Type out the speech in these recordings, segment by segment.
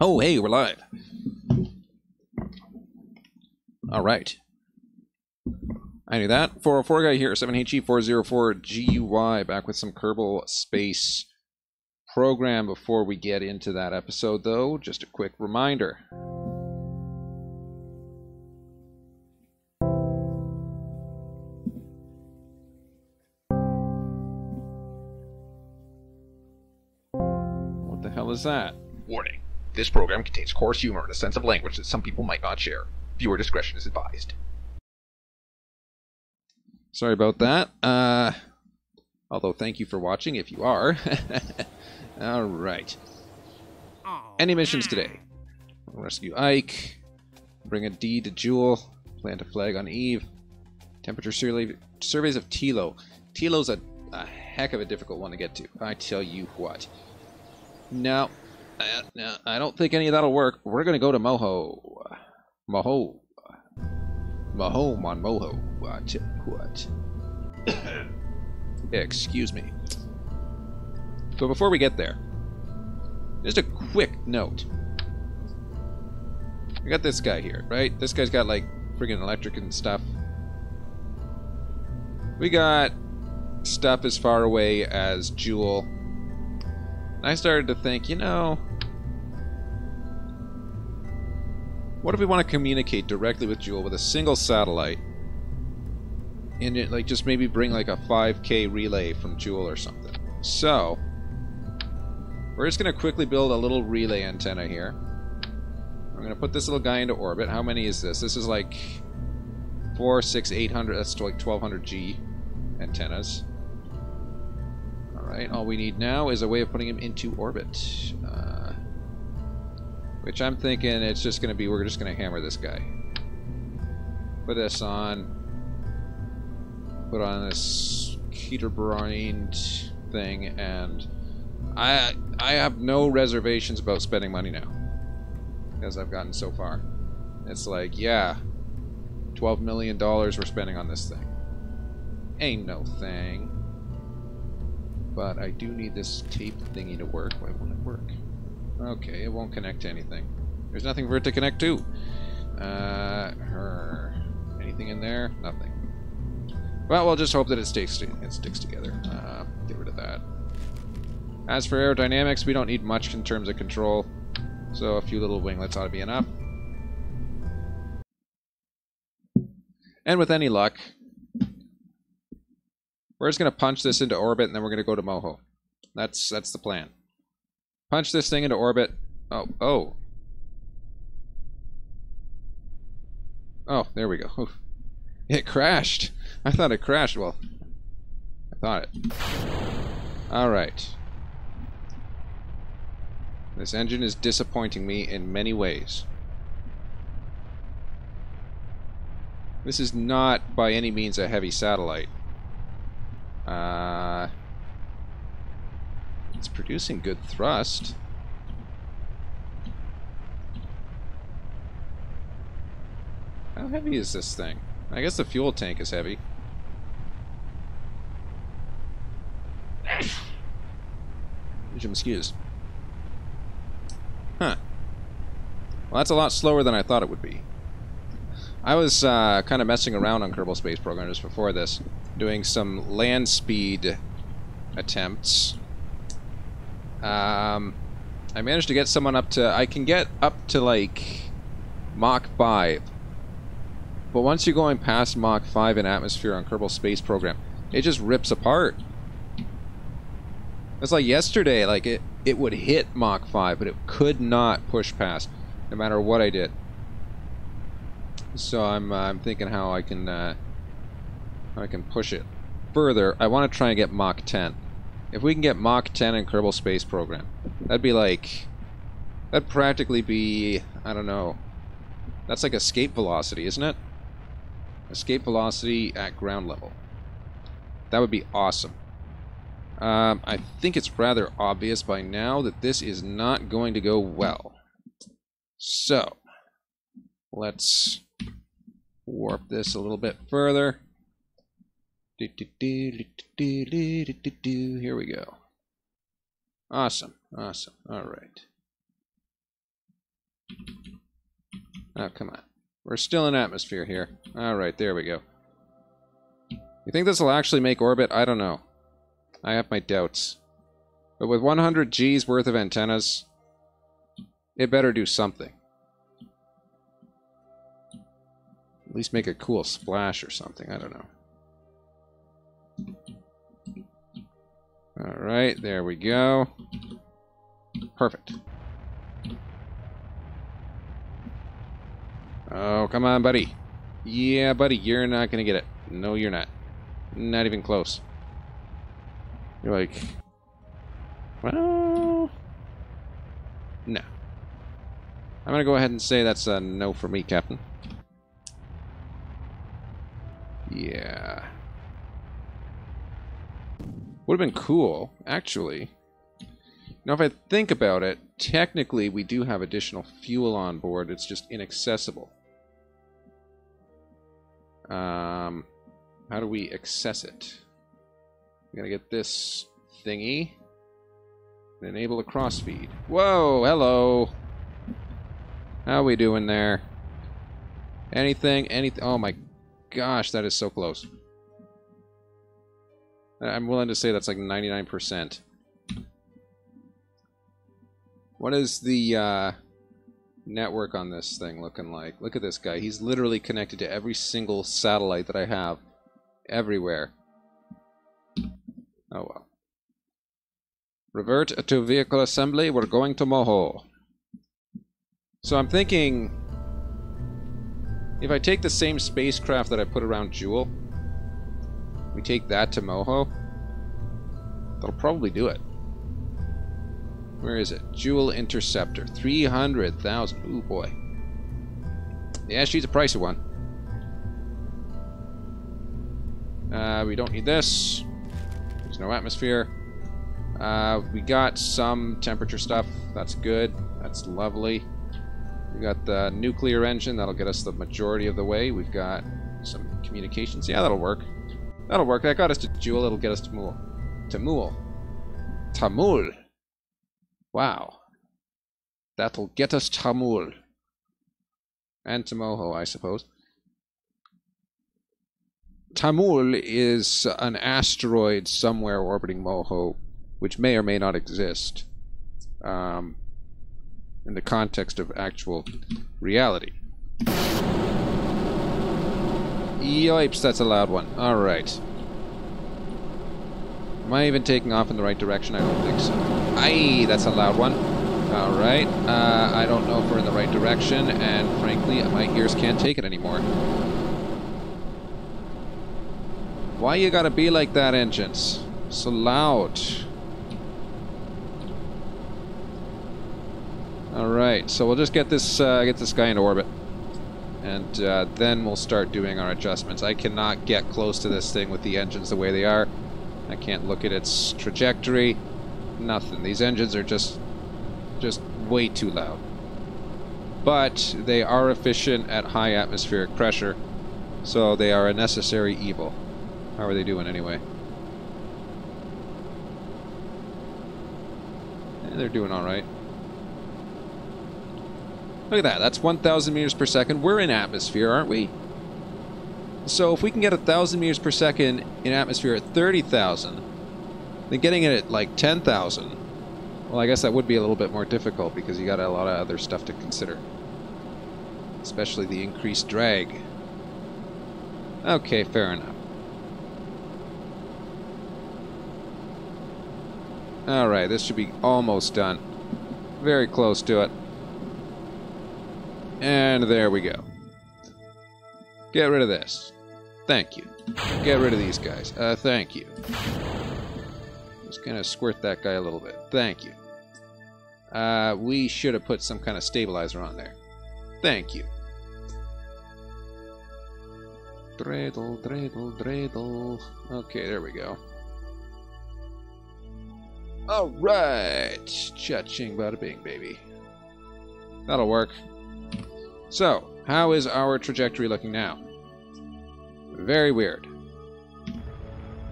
Oh, hey, we're live. All right. I knew that. 404 guy here, 7HE404GUY, back with some Kerbal Space Program. Before we get into that episode, though, just a quick reminder. What the hell is that? Warning. This program contains coarse humor and a sense of language that some people might not share. Viewer discretion is advised. Sorry about that. Although, thank you for watching if you are. All right. Any missions today? Rescue Ike. Bring a D to Jewel. Plant a flag on Eve. Temperature surveys of Tilo. Tilo's a heck of a difficult one to get to. I tell you what. No, I don't think any of that'll work. We're gonna go to Moho. Moho on Moho. What? Excuse me. So before we get there, just a quick note. We got this guy here, right? This guy's got like friggin' electric and stuff. We got stuff as far away as Jewel. And I started to think, you know, what if we want to communicate directly with Jewel with a single satellite, and it, like, just maybe bring like a 5K relay from Jewel or something. So we're just going to quickly build a little relay antenna here. I'm going to put this little guy into orbit. How many is this? This is like 4, 6, 800. That's like 1200 G antennas. Alright, all we need now is a way of putting him into orbit. Which I'm thinking it's just going to be, we're just going to hammer this guy. Put this on. Put on this Kerbal thing, and I have no reservations about spending money now. As I've gotten so far. It's like, yeah, $12 million we're spending on this thing. Ain't no thing. But I do need this tape thingy to work. Why won't it work? Okay, it won't connect to anything. There's nothing for it to connect to. Anything in there? Nothing. Well, we'll just hope that it sticks together. Get rid of that. As for aerodynamics, we don't need much in terms of control. So a few little winglets ought to be enough. And with any luck, we're just going to punch this into orbit, and then we're going to go to Moho. That's the plan. Punch this thing into orbit. Oh, there we go. Oof. It crashed. I thought it crashed. Well, I thought it. Alright. This engine is disappointing me in many ways. This is not by any means a heavy satellite. It's producing good thrust. How heavy is this thing? I guess the fuel tank is heavy. Excuse. Huh. Well, that's a lot slower than I thought it would be. I was kind of messing around on Kerbal Space Program just before this, doing some land speed attempts. I managed to get someone up to... I can get up to, like, Mach 5. But once you're going past Mach 5 in atmosphere on Kerbal Space Program, it just rips apart. It's like yesterday, like, it would hit Mach 5, but it could not push past, no matter what I did. So I'm thinking how I can push it further. I want to try and get Mach 10. If we can get Mach 10 in Kerbal Space Program, that'd be like... That'd practically be... I don't know. That's like escape velocity, isn't it? Escape velocity at ground level. That would be awesome. I think it's rather obvious by now that this is not going to go well. So, let's warp this a little bit further. Here we go. Awesome, awesome. All right. Oh, come on. We're still in atmosphere here. Alright, there we go. You think this will actually make orbit? I don't know. I have my doubts. But with 100 G's worth of antennas, it better do something. At least make a cool splash or something. I don't know. Alright, there we go. Perfect. Oh, come on, buddy. Yeah, buddy, you're not gonna get it. No, you're not. Not even close. You're like... Well... No. I'm gonna go ahead and say that's a no for me, Captain. Yeah. Would have been cool, actually. Now, if I think about it, technically we do have additional fuel on board. It's just inaccessible. How do we access it? We're gonna get this thingy. Enable a crossfeed. Whoa, hello. How we doing there? Anything? Oh my gosh, that is so close. I'm willing to say that's like 99%. What is the network on this thing looking like? Look at this guy. He's literally connected to every single satellite that I have. Everywhere. Oh well. Revert to vehicle assembly. We're going to Moho. So I'm thinking... if I take the same spacecraft that I put around Jewel, we take that to Moho, that'll probably do it. Where is it? Jewel Interceptor. 300,000. Ooh, boy. Yeah, she's a pricey one. We don't need this. There's no atmosphere. We got some temperature stuff. That's good. That's lovely. We got the nuclear engine. That'll get us the majority of the way. We've got some communications. Yeah, that'll work. That'll work. That got us to Jewel. It'll get us to Mool. To Mool. Tamul. Wow. That'll get us Tamul. And to Moho, I suppose. Tamul is an asteroid somewhere orbiting Moho, which may or may not exist in the context of actual reality. Yipes, that's a loud one. Alright. Am I even taking off in the right direction? I don't think so. Aye, that's a loud one. Alright. I don't know if we're in the right direction, and frankly, my ears can't take it anymore. Why you gotta be like that, engines? So loud. Alright, so we'll just get this guy into orbit. And then we'll start doing our adjustments. I cannot get close to this thing with the engines the way they are. I can't look at its trajectory. Nothing. These engines are just way too loud. But they are efficient at high atmospheric pressure, so they are a necessary evil. How are they doing anyway? They're doing alright. Look at that. That's 1,000 meters per second. We're in atmosphere, aren't we? So if we can get 1,000 meters per second in atmosphere at 30,000, then getting it at like 10,000, well, I guess that would be a little bit more difficult because you got a lot of other stuff to consider. Especially the increased drag. Okay, fair enough. Alright, this should be almost done. Very close to it. And there we go. Get rid of this. Thank you. Get rid of these guys. Thank you. Just gonna squirt that guy a little bit. Thank you. We should have put some kind of stabilizer on there. Thank you. Dreidel, dreidel, dreidel. Okay, there we go. Alright! Cha-ching, bada bing, baby. That'll work. So, how is our trajectory looking now? Very weird.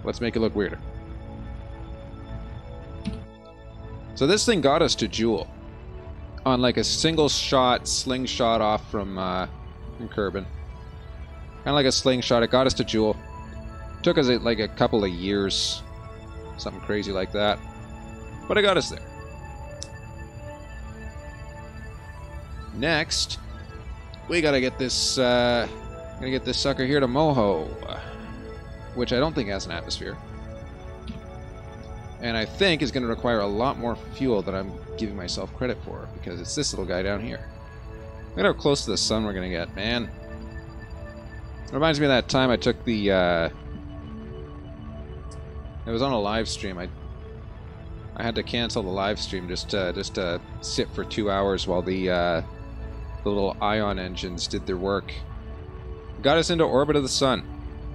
Let's make it look weirder. So this thing got us to Jewel. on like a single shot slingshot off from Kerbal. Kind of like a slingshot. It got us to Jewel. Took us like a couple of years, something crazy like that, but it got us there. Next, we gotta get this sucker here to Moho, which I don't think has an atmosphere, and I think is going to require a lot more fuel than I'm giving myself credit for, because it's this little guy down here. Look at how close to the sun we're gonna get, man. It reminds me of that time I took the it was on a live stream. I had to cancel the live stream just to sit for 2 hours while the little ion engines did their work. Got us into orbit of the sun.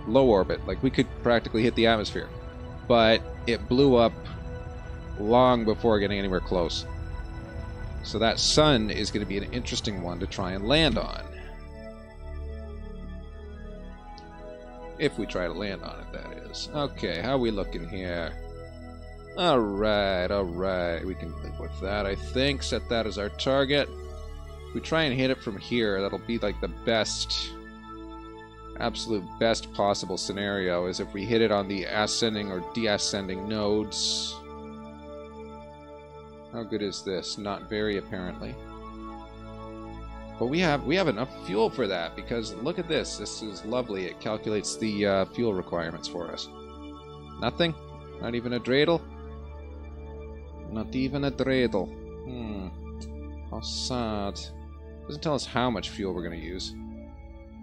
Low orbit. Like, we could practically hit the atmosphere. But it blew up long before getting anywhere close. So that sun is going to be an interesting one to try and land on. If we try to land on it, that is. Okay, how are we looking here? Alright, alright. We can live with that, I think. Set that as our target. If we try and hit it from here, that'll be like the best, absolute best possible scenario, is if we hit it on the ascending or deascending nodes. How good is this? Not very, apparently. But we have enough fuel for that, because look at this. This is lovely. It calculates the fuel requirements for us. Nothing? Not even a dreidel? Not even a dreidel. How sad. Doesn't tell us how much fuel we're going to use.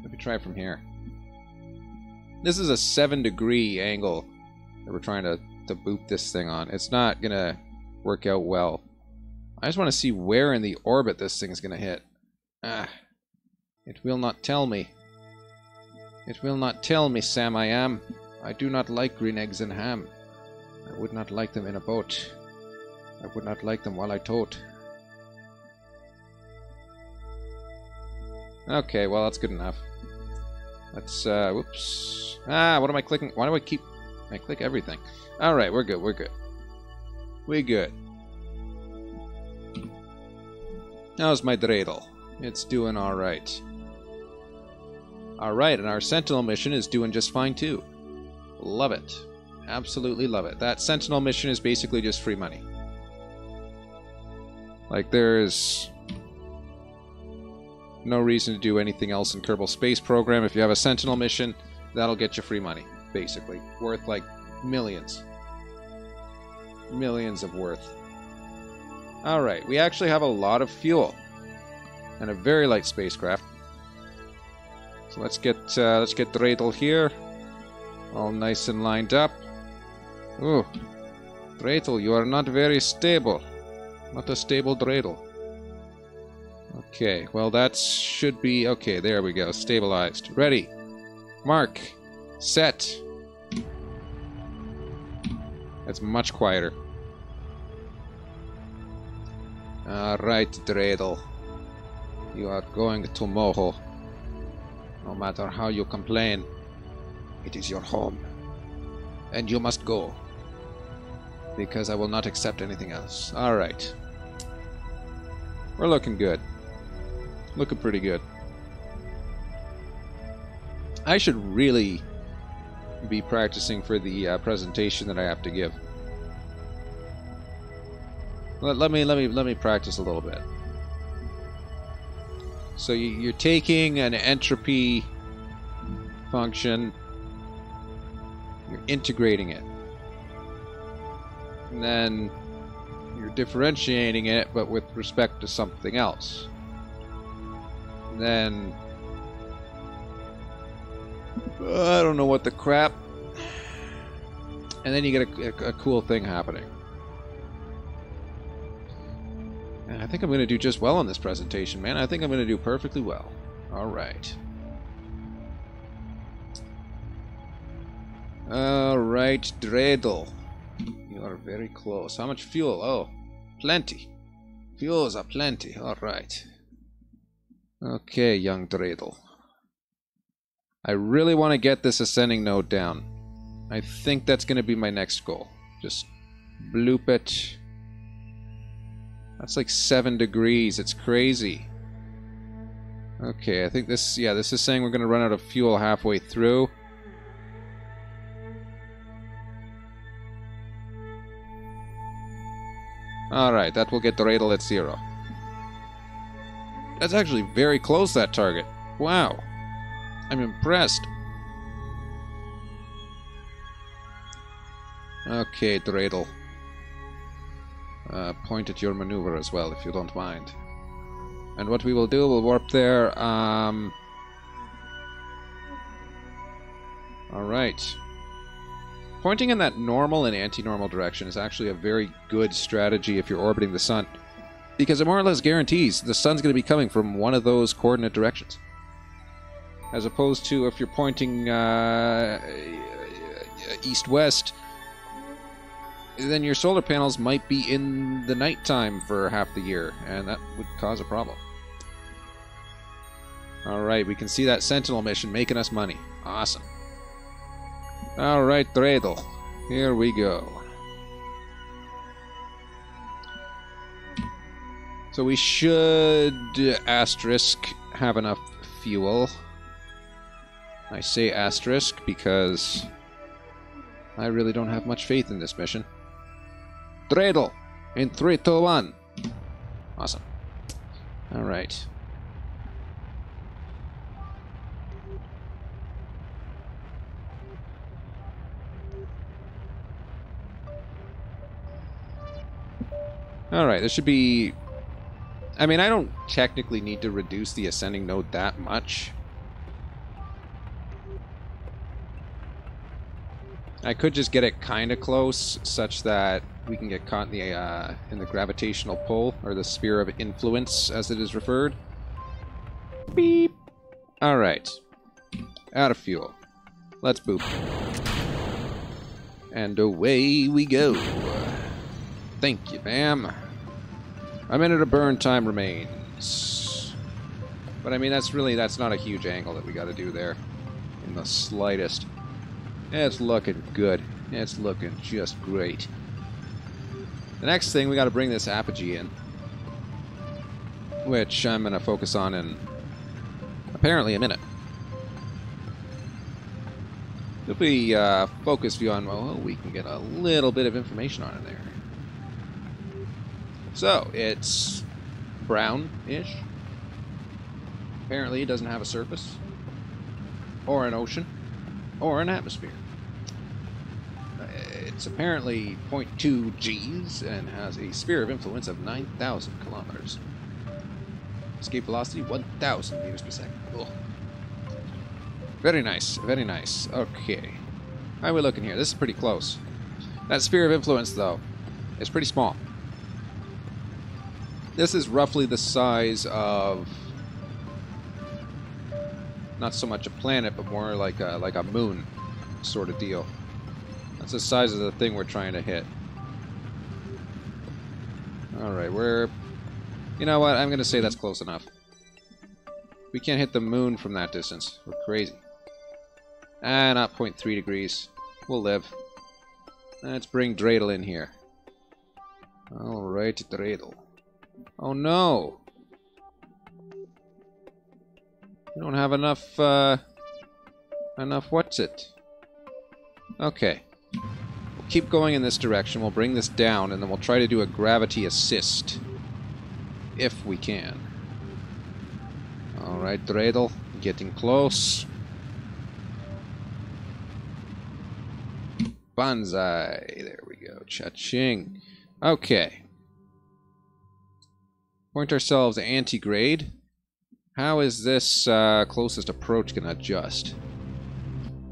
Let me try it from here. This is a 7-degree angle that we're trying to boot this thing on. It's not going to work out well. I just want to see where in the orbit this thing's going to hit. It will not tell me. It will not tell me, Sam I am. I do not like green eggs and ham. I would not like them in a boat. I would not like them while I tote. Okay, well, that's good enough. Let's, whoops. What am I clicking? Why do I keep... I click everything. Alright, we're good, we're good. We're good. How's my dreidel? It's doing alright. Alright, and our Sentinel mission is doing just fine too. Love it. Absolutely love it. That Sentinel mission is basically just free money. Like, there's no reason to do anything else in Kerbal Space Program. If you have a Sentinel mission, that'll get you free money, basically. Worth, like, millions. Millions of worth. Alright, we actually have a lot of fuel. And a very light spacecraft. So let's get dreidel here. All nice and lined up. Ooh. Dreidel, you are not very stable. Not a stable dreidel. Okay, well that should be... Okay, there we go. Stabilized. Ready. Mark. Set. That's much quieter. Alright, dreidel. You are going to Moho. No matter how you complain, it is your home. And you must go. Because I will not accept anything else. Alright. We're looking good. Looking pretty good. I should really be practicing for the presentation that I have to give. Let me practice a little bit. So you're taking an entropy function, you're integrating it, and then you're differentiating it, but with respect to something else. And then I don't know what the crap, and then you get a cool thing happening. I think I'm going to do just well on this presentation, man. I think I'm going to do perfectly well. Alright. Alright, dreidel. You are very close. How much fuel? Oh, plenty. Fuels are plenty. Alright. Okay, young dreidel. I really want to get this ascending node down. I think that's going to be my next goal. Just bloop it. That's like 7 degrees. It's crazy. Okay, I think this... Yeah, this is saying we're going to run out of fuel halfway through. Alright, that will get the Radel at 0. That's actually very close, that target. Wow. I'm impressed. Okay, Dreidel. Point at your maneuver as well, if you don't mind. And what we will do, we'll warp there. Alright. Pointing in that normal and anti-normal direction is actually a very good strategy if you're orbiting the sun. Because it more or less guarantees the sun's going to be coming from one of those coordinate directions. As opposed to if you're pointing east-west, then your solar panels might be in the nighttime for half the year, and that would cause a problem. Alright, we can see that Sentinel mission making us money. Awesome. Alright, Dreidel. Here we go. So we should, asterisk, have enough fuel. I say asterisk because I really don't have much faith in this mission. Dreidel, in 3, 2, 1. Awesome. Alright. Alright, this should be... I mean, I don't technically need to reduce the ascending node that much. I could just get it kind of close, such that we can get caught in the gravitational pull, or the sphere of influence, as it is referred. Beep! Alright. Out of fuel. Let's boop. And away we go. Thank you, ma'am. A minute of burn time remains. But I mean, that's not a huge angle that we gotta do there. In the slightest. It's looking good. It's looking just great. The next thing, we gotta bring this apogee in. Which I'm gonna focus on in apparently a minute. If we focus view on Moho, we can get a little bit of information on it there. So, it's brown-ish. Apparently it doesn't have a surface, or an ocean, or an atmosphere. It's apparently 0.2 Gs and has a sphere of influence of 9,000 kilometers. Escape velocity 1,000 meters per second. Cool. Very nice, very nice. Okay. How are we looking here? This is pretty close. That sphere of influence, though, is pretty small. This is roughly the size of, not so much a planet, but more like a moon sort of deal. That's the size of the thing we're trying to hit. Alright, you know what, I'm going to say that's close enough. We can't hit the moon from that distance. We're crazy. Ah, not 0.3 degrees. We'll live. Let's bring Dreidel in here. Alright, Dreidel. Oh no! We don't have enough, what's it? Okay. We'll keep going in this direction, we'll bring this down, and then we'll try to do a gravity assist. If we can. Alright, Dreidel, getting close. Banzai! There we go, cha-ching. Okay. Point ourselves anti-grade. How is this closest approach going to adjust?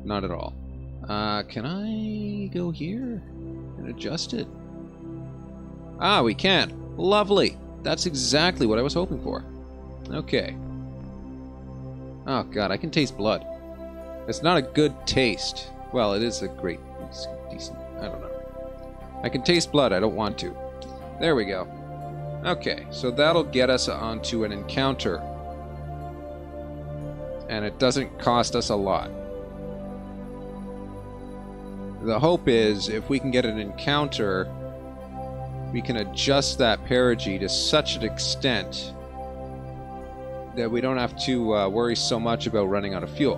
Not at all. Can I go here and adjust it? Ah, we can. Lovely. That's exactly what I was hoping for. Okay. Oh god, I can taste blood. It's not a good taste. Well, it is a great, decent, I don't know. I can taste blood, I don't want to. There we go. Okay, so that'll get us onto an encounter. And it doesn't cost us a lot. The hope is, if we can get an encounter, we can adjust that perigee to such an extent that we don't have to worry so much about running out of fuel.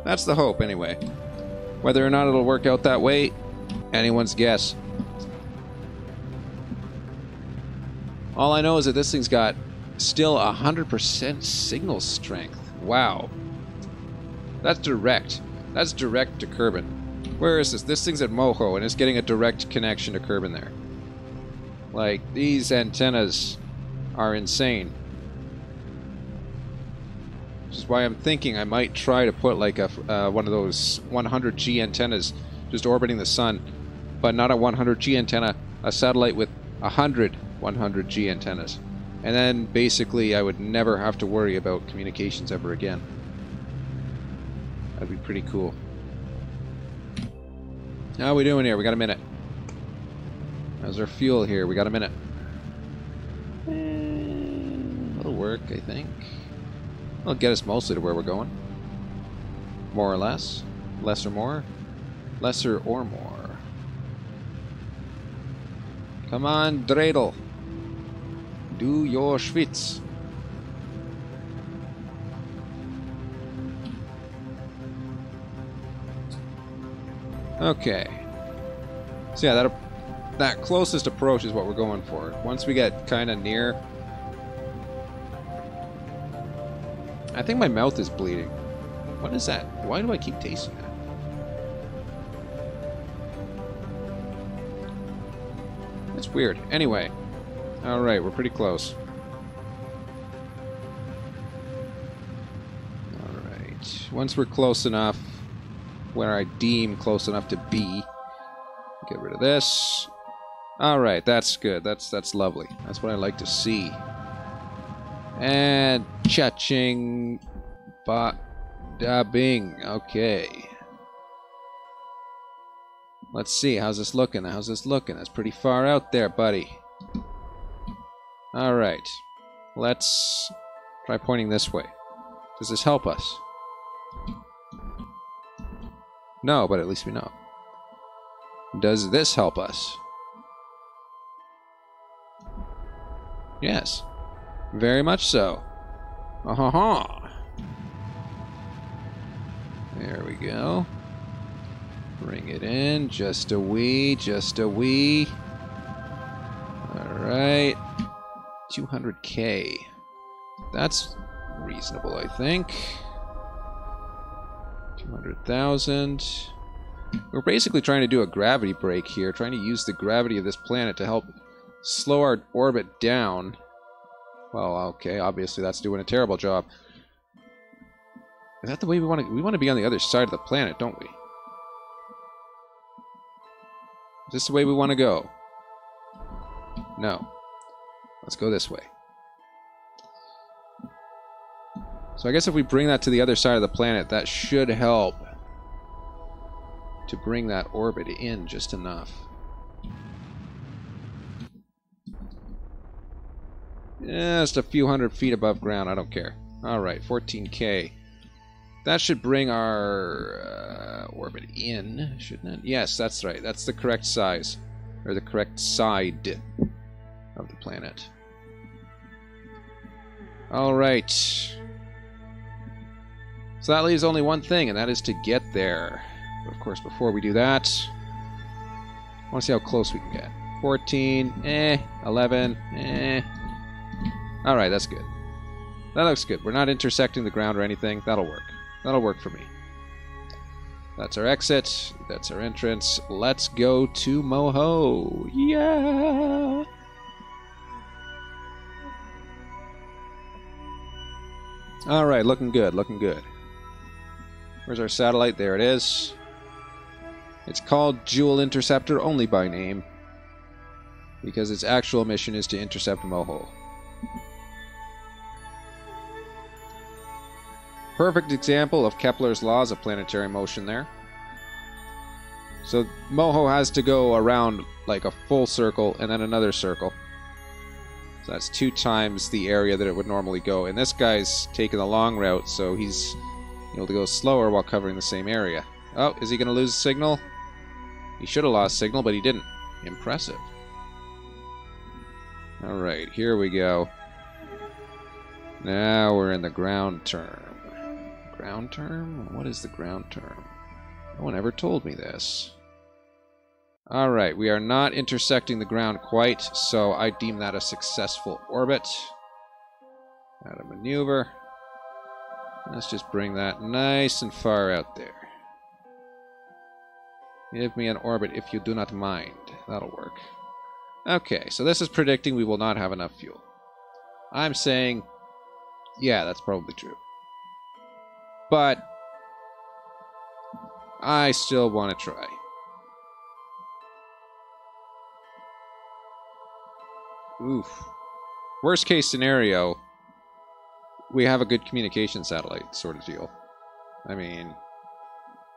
That's the hope, anyway. Whether or not it'll work out that way, anyone's guess. All I know is that this thing's got still 100% signal strength. Wow. That's direct. That's direct to Kerbal. Where is this? This thing's at Moho, and it's getting a direct connection to Kerbal there. Like, these antennas are insane. Which is why I'm thinking I might try to put like a one of those 100G antennas just orbiting the sun, but not a 100G antenna, a satellite with 100 100G antennas. And then basically I would never have to worry about communications ever again. That'd be pretty cool. How are we doing here? We got a minute. How's our fuel here? We got a minute. That'll work, I think. It'll get us mostly to where we're going. More or less. Less or more. Lesser or more. Come on, dreidel. Do your schwitz. Okay. So yeah, that closest approach is what we're going for. Once we get kind of near... I think my mouth is bleeding. What is that? Why do I keep tasting that? It's weird. Anyway. Alright, we're pretty close. Alright. Once we're close enough, where I deem close enough to be, get rid of this. Alright, that's good. That's lovely. That's what I like to see. And cha-ching, ba-da-bing. Okay. Let's see. How's this looking? How's this looking? That's pretty far out there, buddy. Alright. Let's try pointing this way. Does this help us? No, but at least we know. Does this help us? Yes. Very much so. Ha-ha-ha. There we go. Bring it in. Just a wee. Just a wee. Alright. 200K. That's reasonable, I think. 200,000. We're basically trying to do a gravity break here. Trying to use the gravity of this planet to help slow our orbit down. Well, okay, obviously that's doing a terrible job. Is that the way we want to... We want to be on the other side of the planet, don't we? Is this the way we want to go? No. Let's go this way. So I guess if we bring that to the other side of the planet, that should help to bring that orbit in just enough. Yeah, just a few hundred feet above ground. I don't care. Alright, 14K. That should bring our orbit in, shouldn't it? Yes, that's right. That's the correct size. Or the correct side of the planet. Alright. So that leaves only one thing, and that is to get there. But of course, before we do that, I want to see how close we can get. 14, 11, Alright, that's good. That looks good. We're not intersecting the ground or anything. That'll work. That'll work for me. That's our exit. That's our entrance. Let's go to Moho. Yeah! Alright, looking good, looking good. Where's our satellite? There it is. It's called Jewel Interceptor only by name, because its actual mission is to intercept Moho. Perfect example of Kepler's laws of planetary motion there. So Moho has to go around like a full circle and then another circle. So that's 2 times the area that it would normally go. And this guy's taking the long route, so he's able to go slower while covering the same area. Oh, is he going to lose the signal? He should have lost signal, but he didn't. Impressive. Alright, here we go. Now we're in the ground term. Ground term? What is the ground term? No one ever told me this. Alright, we are not intersecting the ground quite, so I deem that a successful orbit. Out of maneuver. Let's just bring that nice and far out there. Give me an orbit if you do not mind. That'll work. Okay, so this is predicting we will not have enough fuel. I'm saying, yeah, that's probably true. But I still want to try. Oof. Worst case scenario, we have a good communication satellite sort of deal. I mean,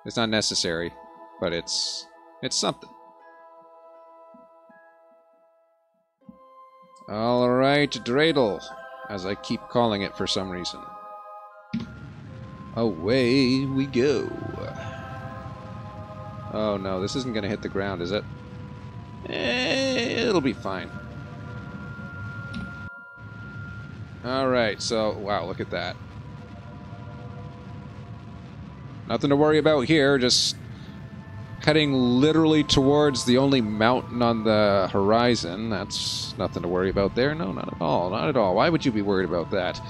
it's not necessary, but it's something. Alright, dreidel, as I keep calling it for some reason. Away we go. Oh no, this isn't going to hit the ground, is it? It'll be fine. Alright, so, wow, look at that. Nothing to worry about here, just heading literally towards the only mountain on the horizon. That's nothing to worry about there. No, not at all, not at all. Why would you be worried about that?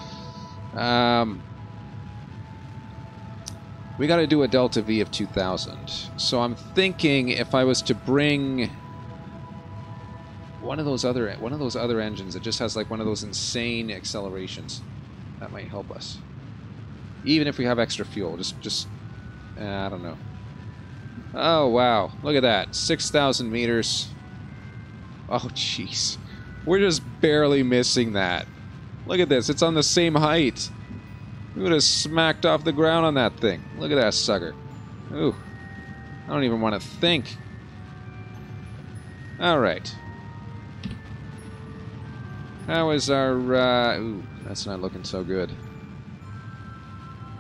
We got to do a delta V of 2000. So I'm thinking if I was to bring one of those other engines that just has like one of those insane accelerations, that might help us. Even if we have extra fuel, just I don't know. Oh wow, look at that, 6,000 meters. Oh jeez, we're just barely missing that. Look at this, it's on the same height. We would have smacked off the ground on that thing. Look at that sucker. Ooh, I don't even want to think. All right. How is our, ooh, that's not looking so good.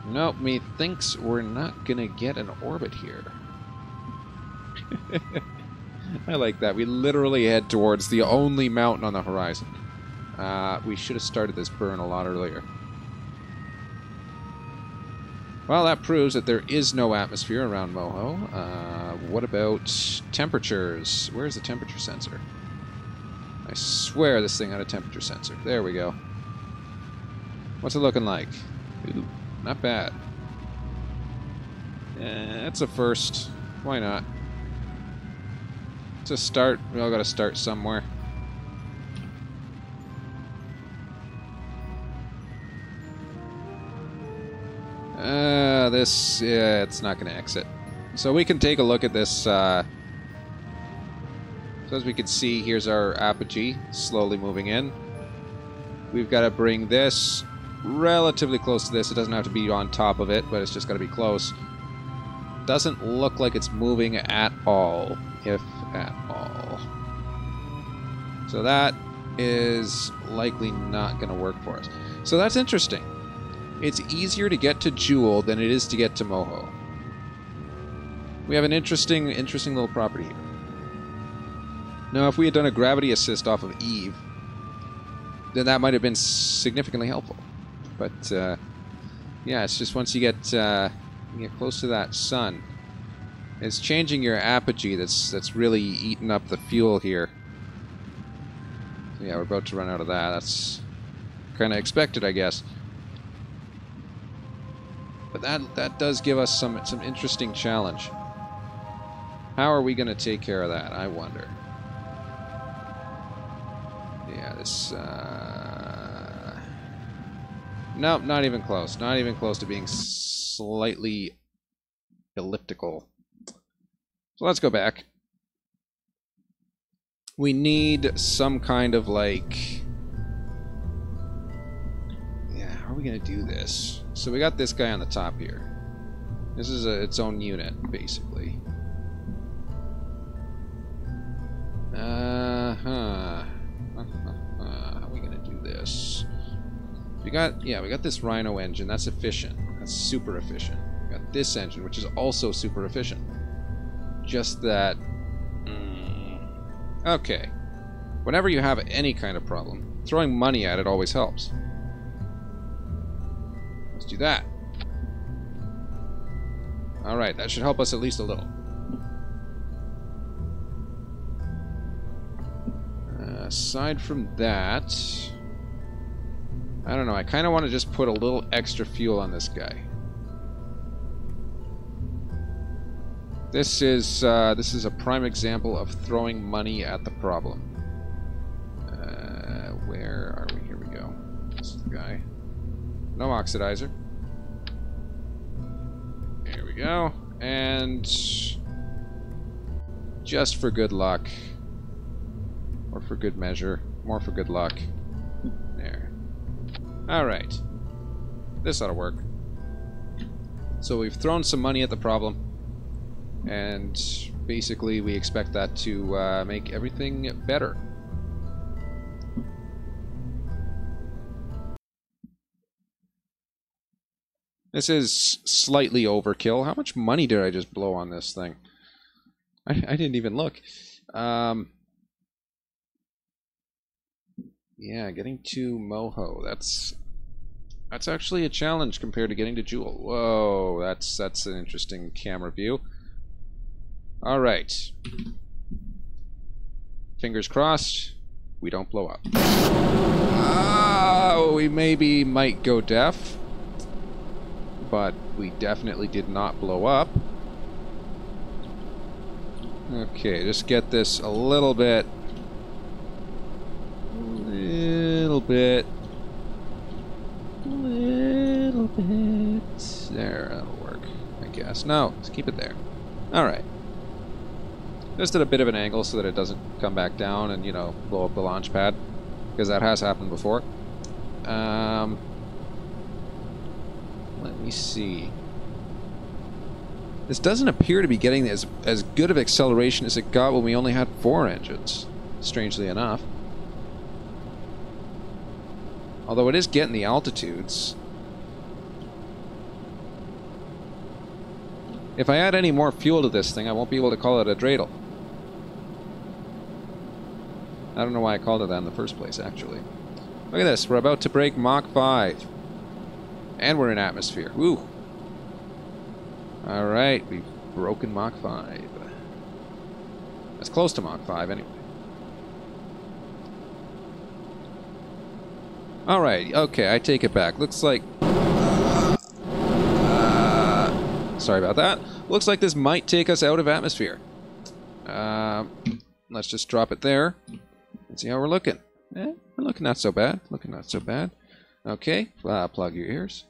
Nope, me thinks we're not gonna get an orbit here. I like that. We literally head towards the only mountain on the horizon. We should have started this burn a lot earlier. Well, that proves that there is no atmosphere around Moho. What about temperatures? Where's the temperature sensor? I swear this thing had a temperature sensor. There we go. What's it looking like? Ooh, not bad. That's a first. Why not? It's a start. We all got to start somewhere. Yeah, it's not going to exit. So we can take a look at this. So as we can see, here's our apogee slowly moving in. We've got to bring this relatively close to this. It doesn't have to be on top of it, but it's just got to be close. Doesn't look like it's moving at all, if at all. So that is likely not going to work for us. So that's interesting. It's easier to get to Jewel than it is to get to Moho. We have an interesting little property here. Now, if we had done a gravity assist off of Eve, then that might have been significantly helpful. But yeah, it's just once you get close to that sun, it's changing your apogee that's really eating up the fuel here. So yeah, we're about to run out of that. That's kind of expected, I guess. But that does give us some interesting challenge. How are we going to take care of that, I wonder? Yeah, this... Nope, not even close. Not even close to being slightly elliptical. So let's go back. We need some kind of like... Yeah, how are we going to do this? So we got this guy on the top here. This is its own unit, basically. How are we gonna do this? We got this Rhino engine. That's efficient. That's super efficient. We got this engine, which is also super efficient. Just that Okay. Whenever you have any kind of problem, throwing money at it always helps. Let's do that. Alright, that should help us at least a little. Aside from that... I don't know, I kind of want to just put a little extra fuel on this guy. This is a prime example of throwing money at the problem. Where are we? Here we go. This is the guy. No oxidizer. There we go. And just for good luck, or for good measure, more for good luck. There. Alright. This ought to work. So we've thrown some money at the problem. And basically we expect that to make everything better. This is slightly overkill. How much money did I just blow on this thing? I didn't even look. Yeah, getting to Moho. That's actually a challenge compared to getting to Jewel. Whoa, that's an interesting camera view. All right. Fingers crossed. We don't blow up. Oh, we maybe might go deaf. But we definitely did not blow up. Okay, just get this a little bit. Little bit. There, that'll work, I guess. No, let's keep it there. Alright. Just at a bit of an angle so that it doesn't come back down and, you know, blow up the launch pad. Because that has happened before. Let me see. This doesn't appear to be getting as good of acceleration as it got when we only had 4 engines, strangely enough. Although it is getting the altitudes. If I add any more fuel to this thing, I won't be able to call it a dreidel. I don't know why I called it that in the first place, actually. Look at this, we're about to break Mach 5. And we're in atmosphere. Woo! Alright, we've broken Mach 5. That's close to Mach 5, anyway. Alright, okay, I take it back. Looks like... sorry about that. Looks like this might take us out of atmosphere. Let's just drop it there. And see how we're looking. We're looking not so bad. Looking not so bad. Okay, plug your ears.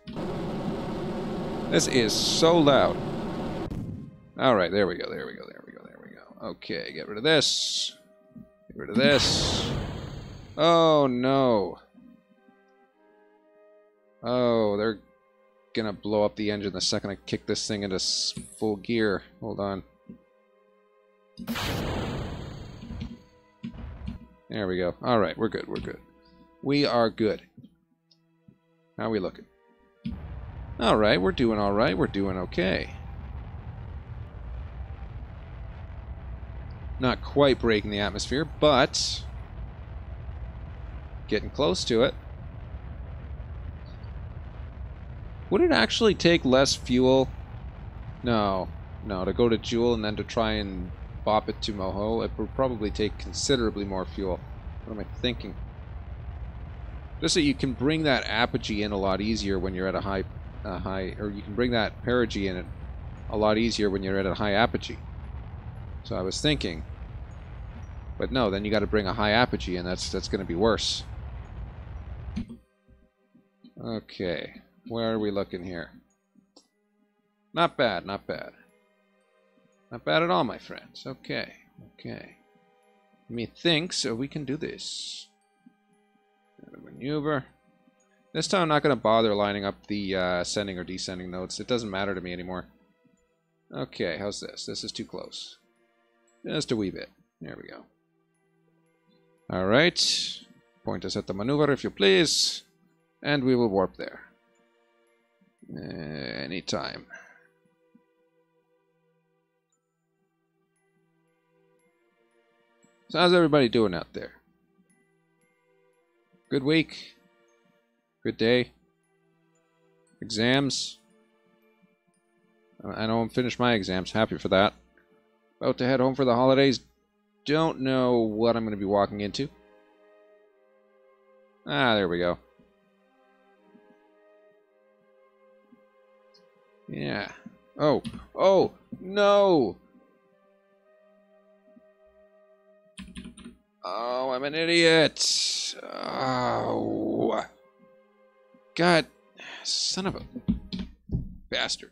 This is so loud. Alright, there we go, there we go, there we go, there we go. Okay, get rid of this. Get rid of this. Oh, no. Oh, they're gonna blow up the engine the second I kick this thing into full gear. Hold on. There we go. Alright, we're good, we're good. We are good. How are we looking? Alright, we're doing alright. We're doing okay. Not quite breaking the atmosphere, but getting close to it. Would it actually take less fuel? No. No, to go to Joule and then to try and bop it to Moho, it would probably take considerably more fuel. What am I thinking? Just so you can bring that apogee in a lot easier when you're at a high, or you can bring that perigee in a lot easier when you're at a high apogee. So I was thinking, but no, then you got to bring a high apogee, and that's going to be worse. Okay, where are we looking here? Not bad, not bad. Not bad at all, my friends. Okay, okay. Methinks we can do this. Maneuver. This time I'm not going to bother lining up the ascending or descending notes. It doesn't matter to me anymore. Okay, how's this? This is too close. Just a wee bit. There we go. Alright. Point us at the maneuver if you please. And we will warp there. Anytime. So how's everybody doing out there? Good week? Good day? Exams? I know I'm finished my exams. Happy for that. About to head home for the holidays. Don't know what I'm going to be walking into. Ah, there we go. Yeah. Oh. Oh, no! Oh, I'm an idiot! Oh. God. Son of a bastard.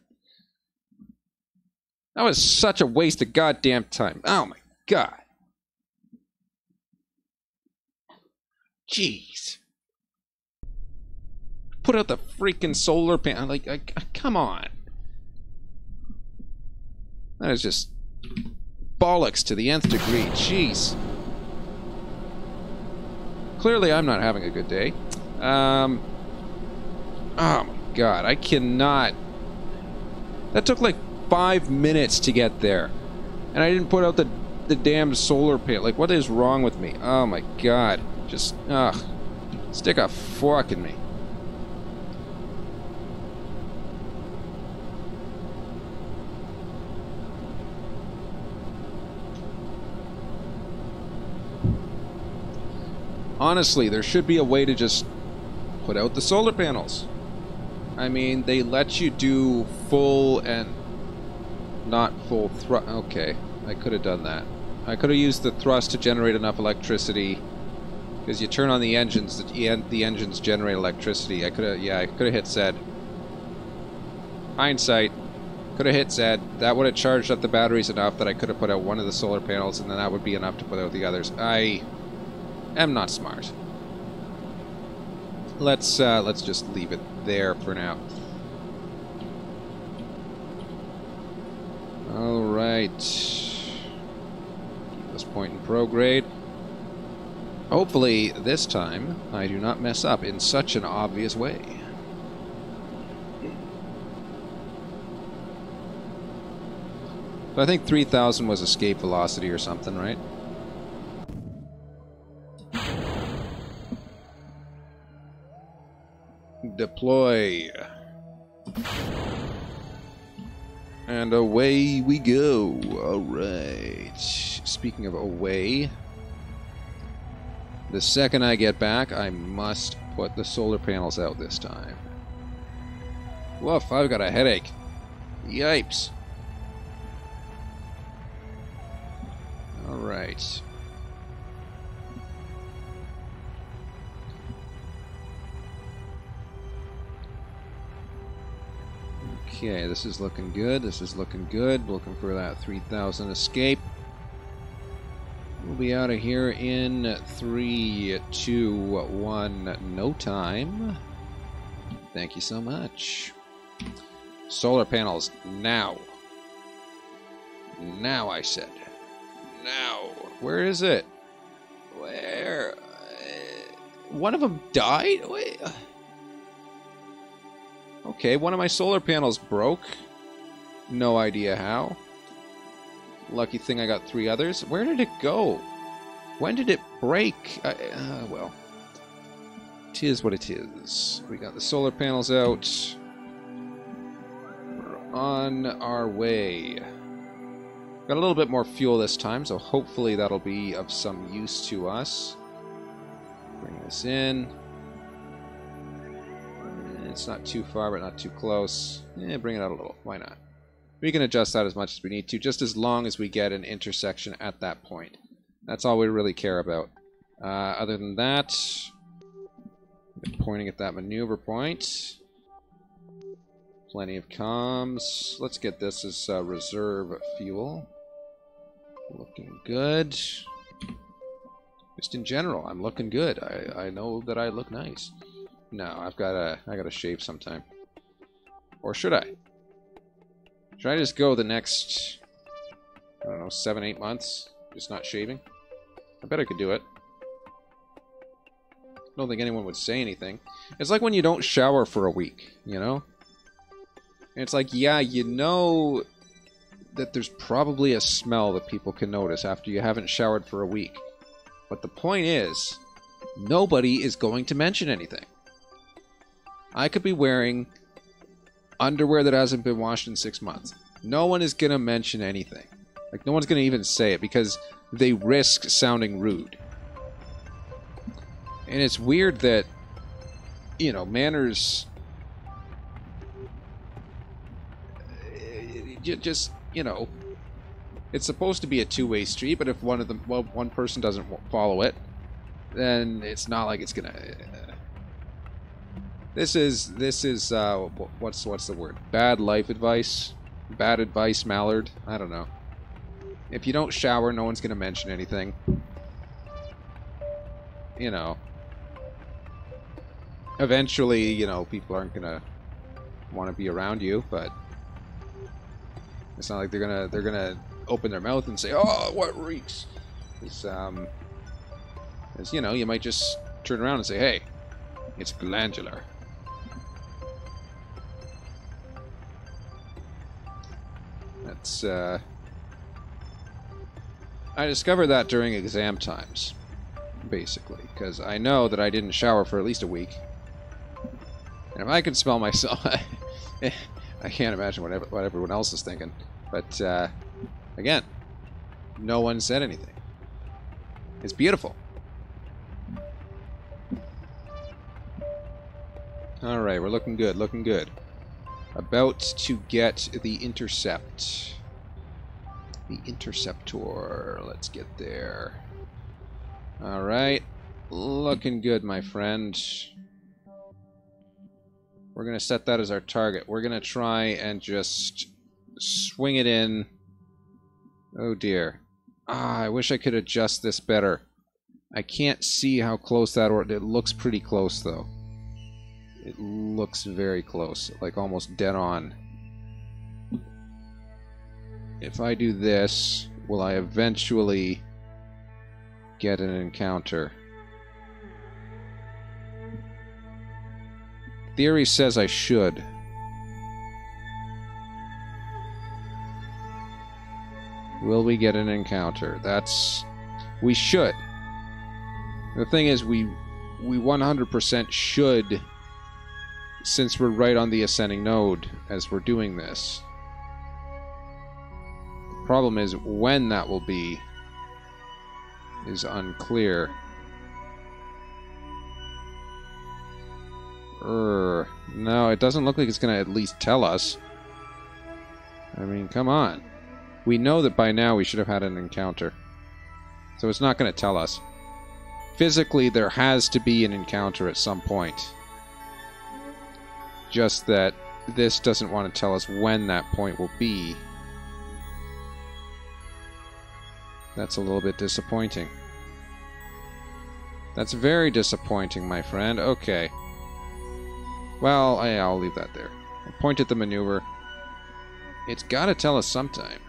That was such a waste of goddamn time. Oh my god. Jeez. Put out the freaking solar panel. Like, come on. That is just bollocks to the nth degree. Jeez. Clearly I'm not having a good day. Oh my god, I cannot. That took like 5 minutes to get there. And I didn't put out the damn solar panel. Like, what is wrong with me? Oh my god. Just, ugh. Stick a fork in me. Honestly, there should be a way to just put out the solar panels. I mean, they let you do full and not full thrust. Okay, I could have done that. I could have used the thrust to generate enough electricity. Because you turn on the engines, the engines generate electricity. I could have hit Z. Hindsight. Could have hit Z. That would have charged up the batteries enough that I could have put out one of the solar panels, and then that would be enough to put out the others. I am not smart. Let's just leave it there for now. Alright. Keep this point in prograde. Hopefully, this time, I do not mess up in such an obvious way. So I think 3,000 was escape velocity or something, right? Deploy. And away we go. Alright. Speaking of away, the second I get back, I must put the solar panels out this time. Woof, I've got a headache. Yipes. Alright. Okay, this is looking good. This is looking good. Looking for that 3,000 escape. We'll be out of here in 3, 2, 1, no time. Thank you so much. Solar panels, now. Now, I said. Now. Where is it? Where? One of them died? Wait. Okay, one of my solar panels broke. No idea how. Lucky thing I got 3 others. Where did it go? When did it break? Well. It is what it is. We got the solar panels out. We're on our way. Got a little bit more fuel this time, so hopefully that'll be of some use to us. Bring this in. It's not too far, but not too close. Bring it out a little. Why not? We can adjust that as much as we need to, just as long as we get an intersection at that point. That's all we really care about. Other than that, pointing at that maneuver point. Plenty of comms. Let's get this as reserve fuel. Looking good. Just in general, I'm looking good. I know that I look nice. No, I gotta shave sometime. Or should I? Should I just go the next, I don't know, 7, 8 months? Just not shaving? I bet I could do it. I don't think anyone would say anything. It's like when you don't shower for a week, you know? And it's like, yeah, you know that there's probably a smell that people can notice after you haven't showered for a week. But the point is, nobody is going to mention anything. I could be wearing underwear that hasn't been washed in 6 months. No one is going to mention anything. Like, no one's going to even say it because they risk sounding rude. And it's weird that, you know, manners... just, you know... It's supposed to be a two-way street, but if one person doesn't follow it, then it's not like it's gonna... This is what's the word? Bad life advice? Bad advice, Mallard? I don't know. If you don't shower, no one's gonna mention anything. You know. Eventually, you know, people aren't gonna want to be around you, but it's not like they're gonna open their mouth and say, "Oh, what reeks?" It's you know, you might just turn around and say, "Hey, it's glandular." That's I discovered that during exam times, basically, because I know that I didn't shower for at least a week, and if I can smell myself, I can't imagine what everyone else is thinking. But again, no one said anything. It's beautiful. Alright, we're looking good, looking good. About to get the intercept. The interceptor. Let's get there. Alright. Looking good, my friend. We're going to set that as our target. We're going to try and just swing it in. Oh dear. Ah, I wish I could adjust this better. I can't see how close that it looks pretty close though. It looks very close, like almost dead on. If I do this, will I eventually get an encounter? Theory says I should. Will we get an encounter? We should. The thing is, we 100% should, since we're right on the ascending node as we're doing this. The problem is when that will be is unclear. No, it doesn't look like it's going to at least tell us. I mean, come on. We know that by now we should have had an encounter. So it's not going to tell us. Physically, there has to be an encounter at some point. Just that this doesn't want to tell us when that point will be. That's a little bit disappointing. That's very disappointing, my friend. Okay. Well, I'll leave that there. I'll point at the maneuver. It's got to tell us sometime.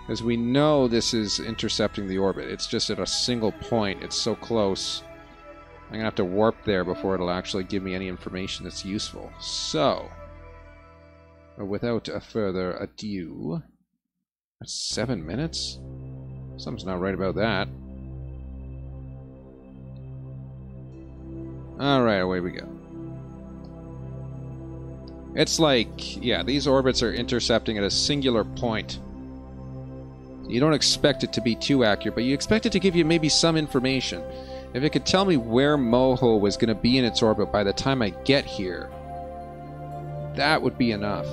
Because we know this is intercepting the orbit. It's just at a single point. It's so close. I'm going to have to warp there before it'll actually give me any information that's useful. So, without a further ado... 7 minutes? Something's not right about that. Alright, away we go. It's like, yeah, these orbits are intercepting at a singular point. You don't expect it to be too accurate, but you expect it to give you maybe some information. If it could tell me where Moho was going to be in its orbit by the time I get here, that would be enough.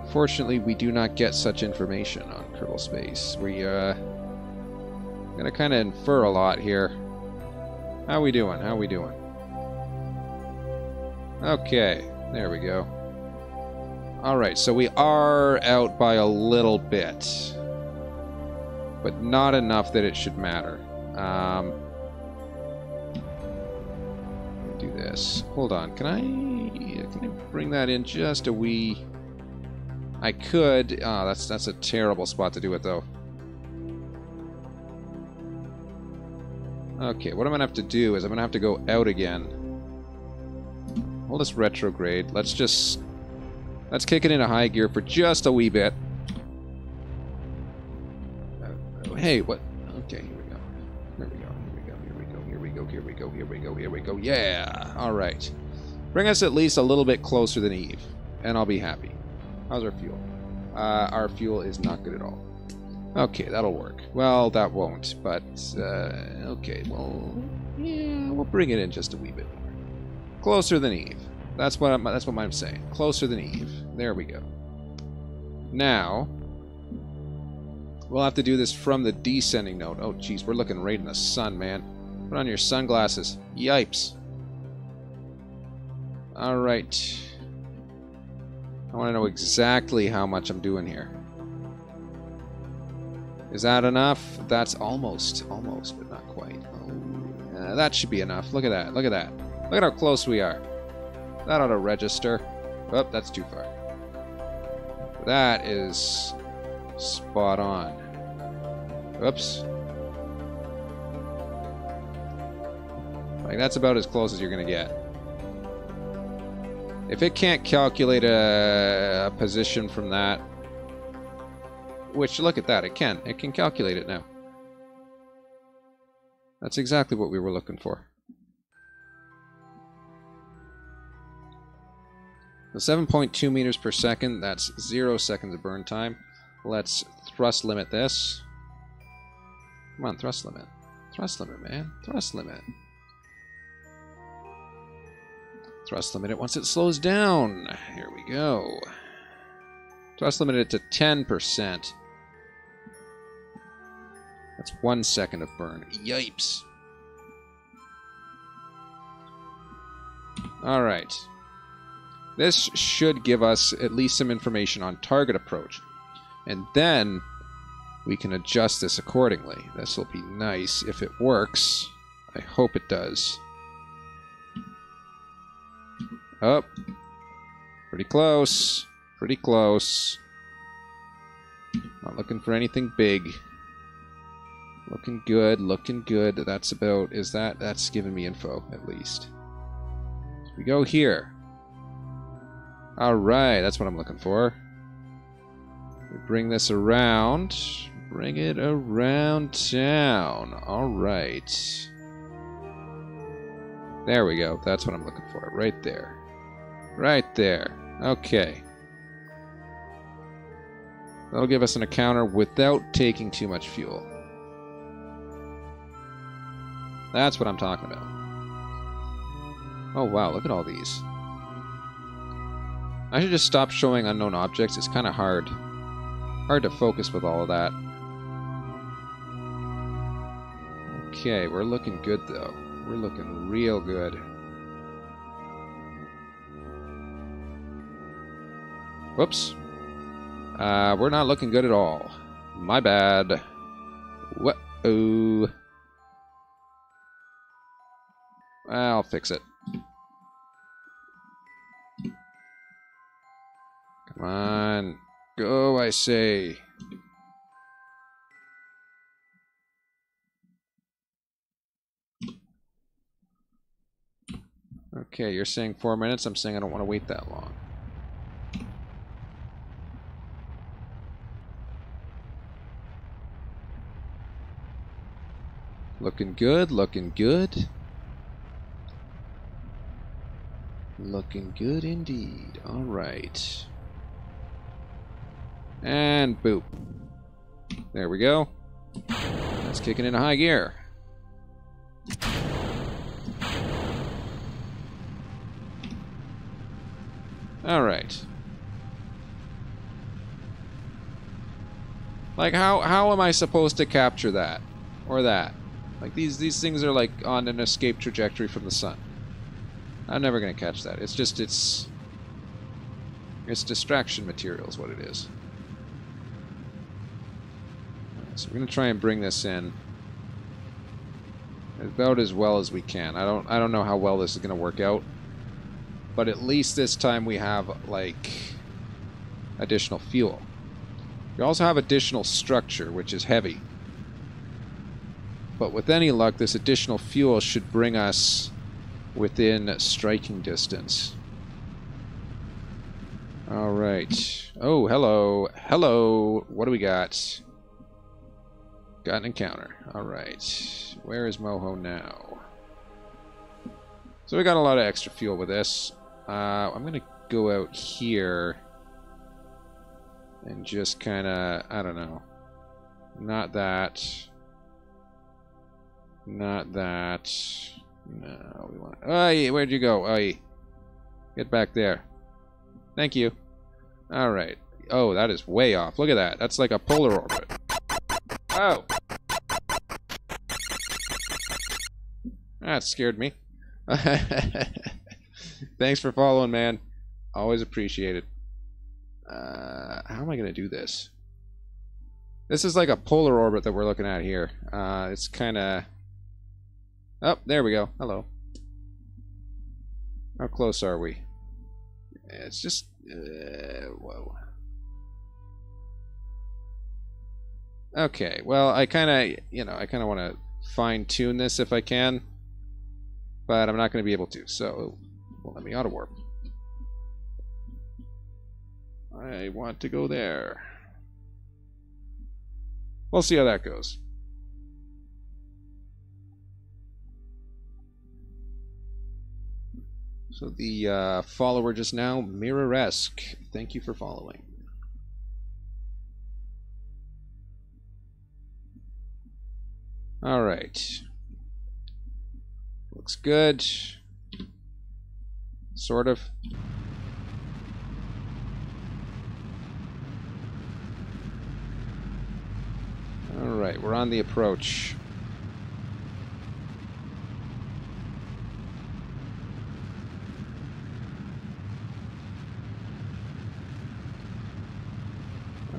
Unfortunately, we do not get such information on Kerbal Space. We're gonna kind of infer a lot here. How we doing? How we doing? Okay, there we go. Alright, so we are out by a little bit. But not enough that it should matter. Do this. Hold on, can I bring that in just a wee... I could... Oh, that's a terrible spot to do it, though. Okay, what I'm going to have to do is I'm going to have to go out again. Hold this retrograde. Let's kick it into high gear for just a wee bit. Hey, what? Okay, here we go. Here we go. Here we go. Here we go. Here we go. Here we go. Here we go. Yeah. All right. Bring us at least a little bit closer than Eve, and I'll be happy. How's our fuel? Our fuel is not good at all. Okay, that'll work. Well, that won't, but okay. Well, yeah, we'll bring it in just a wee bit more. Closer than Eve. That's what I'm saying. Closer than Eve. There we go. Now, we'll have to do this from the descending node. Oh, geez, we're looking right in the sun, man. Put on your sunglasses. Yipes. All right. I want to know exactly how much I'm doing here. Is that enough? That's almost, but not quite. Oh, that should be enough. Look at that. Look at that. Look at how close we are. That ought to register. Oh, that's too far. That is spot on. Oops. Like, that's about as close as you're going to get. If it can't calculate a position from that, which, look at that, it can. It can calculate it now. That's exactly what we were looking for. So 7.2 meters per second, that's 0 seconds of burn time. Let's thrust limit this. Come on, thrust limit. Thrust limit, man. Thrust limit. Thrust limit it once it slows down. Here we go. Thrust limit it to 10%. That's 1 second of burn. Yipes. Alright. This should give us at least some information on target approach. And then we can adjust this accordingly. This will be nice if it works. I hope it does. Oh. Pretty close. Pretty close. Not looking for anything big. Looking good, looking good. That's about, that's giving me info, at least. So we go here. Alright, that's what I'm looking for. We bring this around. Bring it around town. Alright. There we go. That's what I'm looking for. Right there. Right there. Okay. That'll give us an encounter without taking too much fuel. That's what I'm talking about. Oh wow, look at all these. I should just stop showing unknown objects. It's kind of hard. Hard to focus with all of that. Okay, we're looking good though. We're looking real good. Whoops. We're not looking good at all. My bad. What-oh. I'll fix it. Come on. Go, I say. Okay, you're saying 4 minutes. I'm saying I don't want to wait that long. Looking good, looking good. Looking good indeed. Alright. And boop. There we go. That's kicking into high gear. Alright. Like, how am I supposed to capture that? Or that? Like, these things are, like, on an escape trajectory from the sun. I'm never going to catch that. It's just, it's distraction material is what it is. So we're going to try and bring this in about as well as we can. I don't know how well this is going to work out. But at least this time we have, like, additional fuel. We also have additional structure, which is heavy. But with any luck, this additional fuel should bring us within striking distance. Alright. Oh, hello. Hello. What do we got? Got an encounter. Alright. Where is Moho now? So we got a lot of extra fuel with this. I'm going to go out here and just kind of, I don't know. Not that. Not that. No, we want. Oi, where'd you go? Oi. Get back there. Thank you. Alright. Oh, that is way off. Look at that. That's like a polar orbit. Oh! That scared me. Thanks for following, man. Always appreciated. How am I going to do this? This is like a polar orbit that we're looking at here. It's kind of... Oh, there we go. Hello. How close are we? It's just... whoa. Okay, well, I kind of, you know, I kind of want to fine-tune this if I can. But I'm not going to be able to, so... Well, let me auto-warp. I want to go there. We'll see how that goes. So the follower just now, Mirroresque. Thank you for following. All right. Looks good. Sort of. All right, we're on the approach.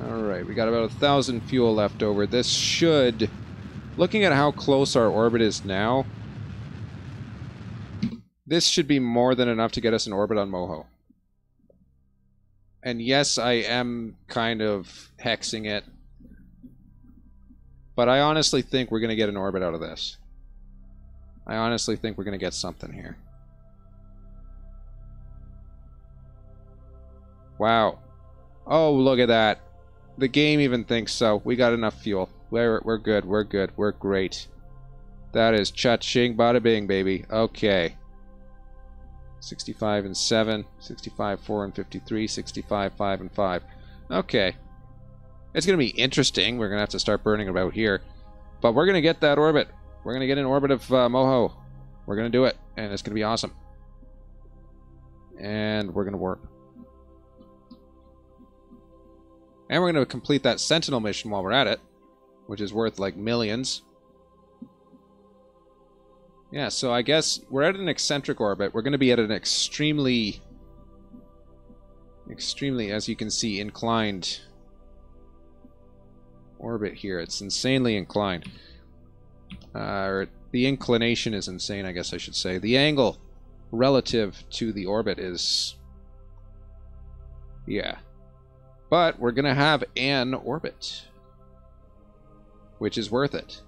All right, we got about 1,000 fuel left over. This should, looking at how close our orbit is now, this should be more than enough to get us an orbit on Moho. And yes, I am kind of hexing it. But I honestly think we're going to get an orbit out of this. I honestly think we're going to get something here. Wow. Oh, look at that. The game even thinks so. We got enough fuel. We're good. We're good. We're great. That is cha-ching, bada bing, baby. Okay. 65 and 7. 65, 4 and 53. 65, 5 and 5. Okay. It's going to be interesting. We're going to have to start burning about here. But we're going to get that orbit. We're going to get an orbit of Moho. We're going to do it. And it's going to be awesome. And we're going to warp. And we're going to complete that Sentinel mission while we're at it. Which is worth like millions. Yeah, so I guess we're at an eccentric orbit. We're going to be at an extremely, as you can see, inclined orbit here. It's insanely inclined. Or the inclination is insane, I guess I should say. The angle relative to the orbit is... yeah. But we're going to have an orbit. Which is worth it.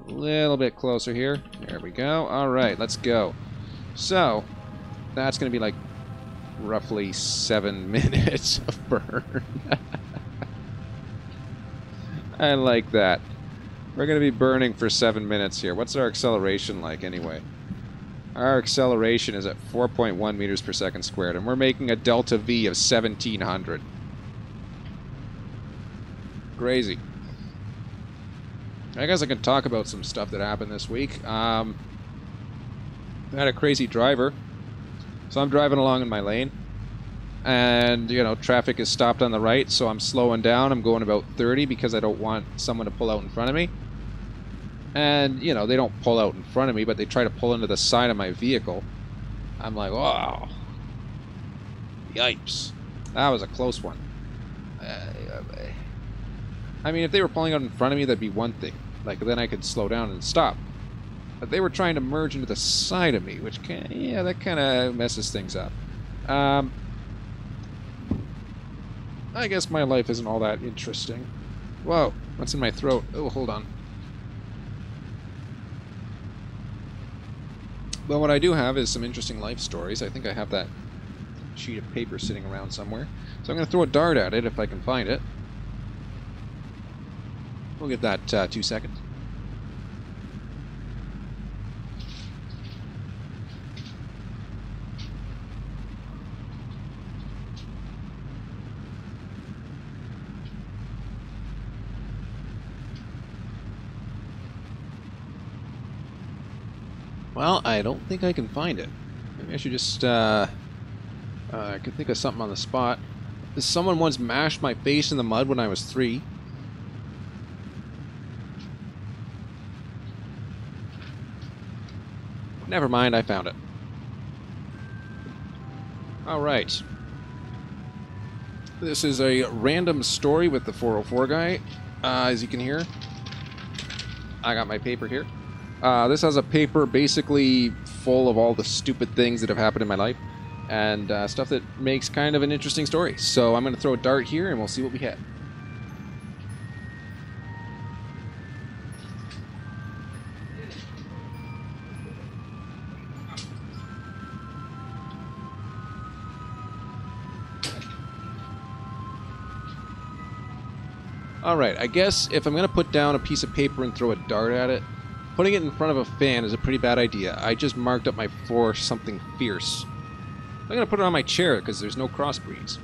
A little bit closer here. There we go. Alright, let's go. So, that's going to be like roughly 7 minutes of burn. I like that. We're going to be burning for 7 minutes here. What's our acceleration like anyway? Our acceleration is at 4.1 meters per second squared, and we're making a delta V of 1700. Crazy. I guess I can talk about some stuff that happened this week. I had a crazy driver. So I'm driving along in my lane. And, you know, traffic is stopped on the right, so I'm slowing down. I'm going about 30 because I don't want someone to pull out in front of me. And, you know, they don't pull out in front of me, but they try to pull into the side of my vehicle. I'm like, wow. Yipes. That was a close one. I mean, if they were pulling out in front of me, that'd be one thing. Like, then I could slow down and stop. But they were trying to merge into the side of me, which can, yeah, that kind of messes things up. I guess my life isn't all that interesting. Whoa, what's in my throat? Oh, hold on. But what I do have is some interesting life stories. I think I have that sheet of paper sitting around somewhere. So I'm going to throw a dart at it if I can find it. We'll give that 2 seconds. Well, I don't think I can find it. Maybe I should just, I could think of something on the spot. Someone once mashed my face in the mud when I was 3. Never mind, I found it. Alright. This is a random story with the 404 guy. As you can hear, I got my paper here. This has a paper basically full of all the stupid things that have happened in my life. And stuff that makes kind of an interesting story. So I'm going to throw a dart here and we'll see what we hit. Alright, I guess if I'm going to put down a piece of paper and throw a dart at it, putting it in front of a fan is a pretty bad idea. I just marked up my floor something fierce. I'm going to put it on my chair because there's no crossbreeds.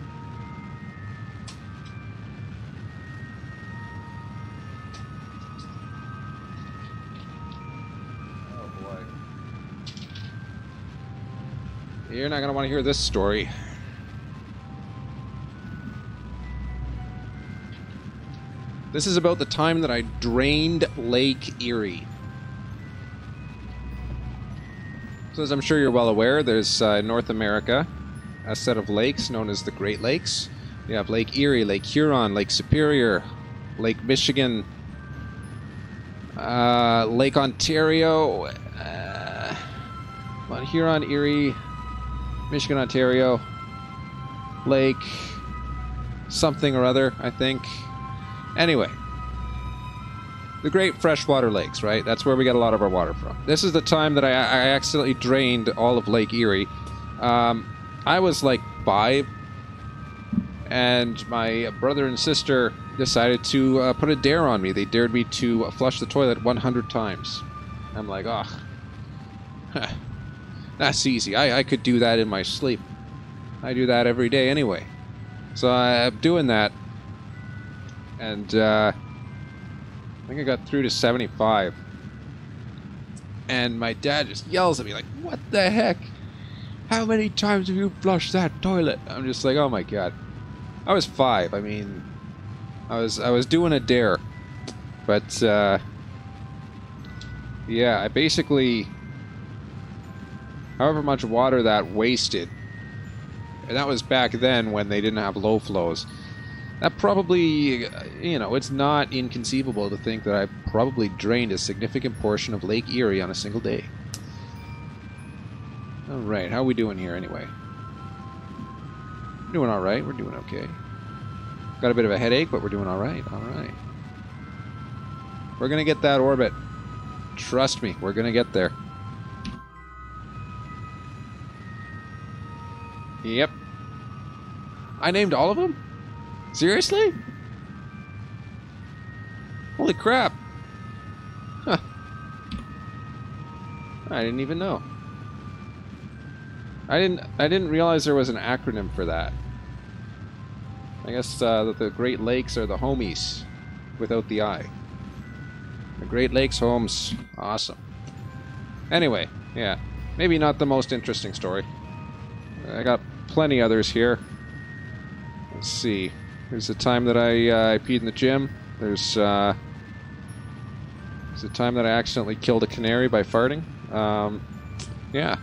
Oh boy. You're not going to want to hear this story. This is about the time that I drained Lake Erie. So as I'm sure you're well aware, there's North America, a set of lakes known as the Great Lakes. You have Lake Erie, Lake Huron, Lake Superior, Lake Michigan, Lake Ontario, Huron, Erie, Michigan, Ontario, Lake something or other, I think. Anyway, the great freshwater lakes, right? That's where we get a lot of our water from. This is the time that I accidentally drained all of Lake Erie. I was like 5, and my brother and sister decided to put a dare on me. They dared me to flush the toilet 100 times. I'm like, oh, that's easy. I could do that in my sleep. I do that every day anyway. So I'm doing that. And I think I got through to 75. And my dad just yells at me like, what the heck? How many times have you flushed that toilet? I'm just like, oh my god. I was 5. I mean, I was doing a dare. But yeah, I basically, however much water that wasted, and that was back then when they didn't have low flows. That probably, you know, it's not inconceivable to think that I probably drained a significant portion of Lake Erie on a single day. Alright, how are we doing here anyway? We're doing alright, we're doing okay. Got a bit of a headache, but we're doing alright, alright. We're gonna get that orbit. Trust me, we're gonna get there. Yep. I named all of them? Seriously? Holy crap. Huh. I didn't even know. I didn't realize there was an acronym for that. I guess that the Great Lakes are the homies without the I. The Great Lakes homes. Awesome. Anyway, yeah. Maybe not the most interesting story. I got plenty others here. Let's see. There's the time that I peed in the gym. There's the time that I accidentally killed a canary by farting. Yeah.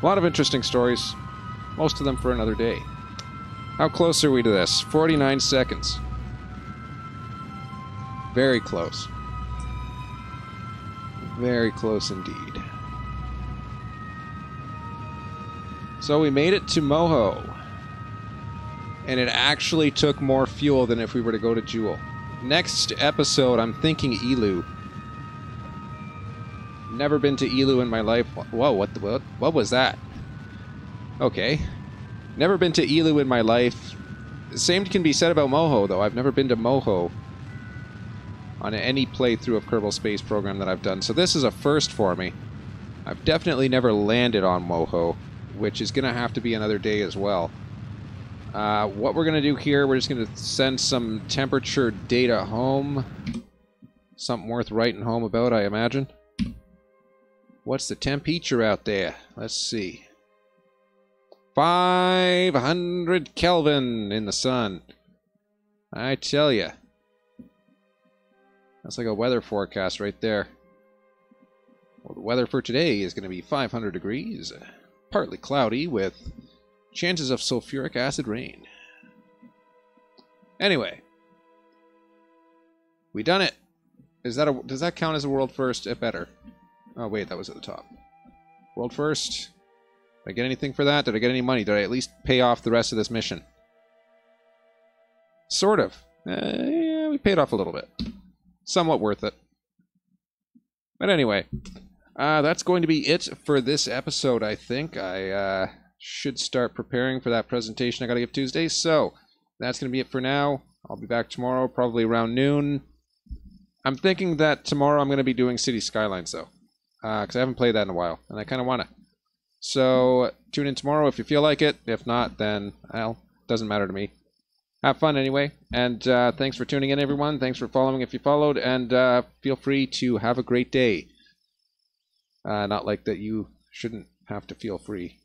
A lot of interesting stories. Most of them for another day. How close are we to this? 49 seconds. Very close. Very close indeed. So we made it to Moho. And it actually took more fuel than if we were to go to Jewel. Next episode, I'm thinking Elu. Never been to Elu in my life. Whoa, what was that? Okay. Never been to Elu in my life. The same can be said about Moho, though. I've never been to Moho. on any playthrough of Kerbal Space Program that I've done. So this is a first for me. I've definitely never landed on Moho, which is going to have to be another day as well. What we're going to do here, we're just going to send some temperature data home. Something worth writing home about, I imagine. What's the temperature out there? Let's see. 500 Kelvin in the sun. I tell ya. That's like a weather forecast right there. Well, the weather for today is going to be 500 degrees. Partly cloudy with chances of sulfuric acid rain. Anyway. We done it. Does that count as a world first? It better. Oh wait, that was at the top. World first. Did I get anything for that? Did I get any money? Did I at least pay off the rest of this mission? Sort of. Yeah, we paid off a little bit. Somewhat worth it. But anyway, that's going to be it for this episode, I think. I should start preparing for that presentation I got to give Tuesday. So, that's going to be it for now. I'll be back tomorrow, probably around noon. I'm thinking that tomorrow I'm going to be doing City Skylines, though. Because I haven't played that in a while, and I kind of want to. So, tune in tomorrow if you feel like it. If not, then, well, doesn't matter to me. Have fun anyway, and thanks for tuning in, everyone. Thanks for following if you followed, and feel free to have a great day. Not like that you shouldn't have to feel free.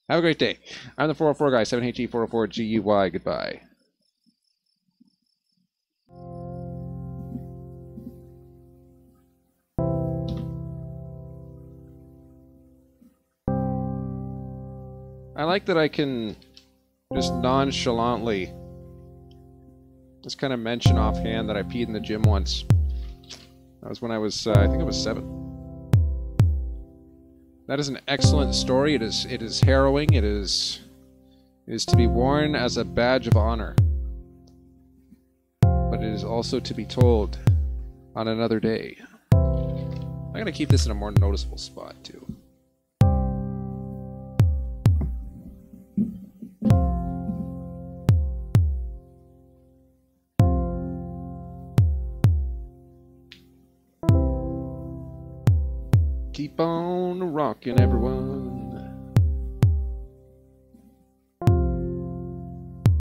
Have a great day. I'm the 404 guy, 7HE404GUY. Goodbye. I like that I can just nonchalantly just kind of mention offhand that I peed in the gym once. That was when I was, I think I was 7. That is an excellent story. It is harrowing. It is to be worn as a badge of honor. But it is also to be told on another day. I'm going to keep this in a more noticeable spot, too. Keep on rocking, everyone.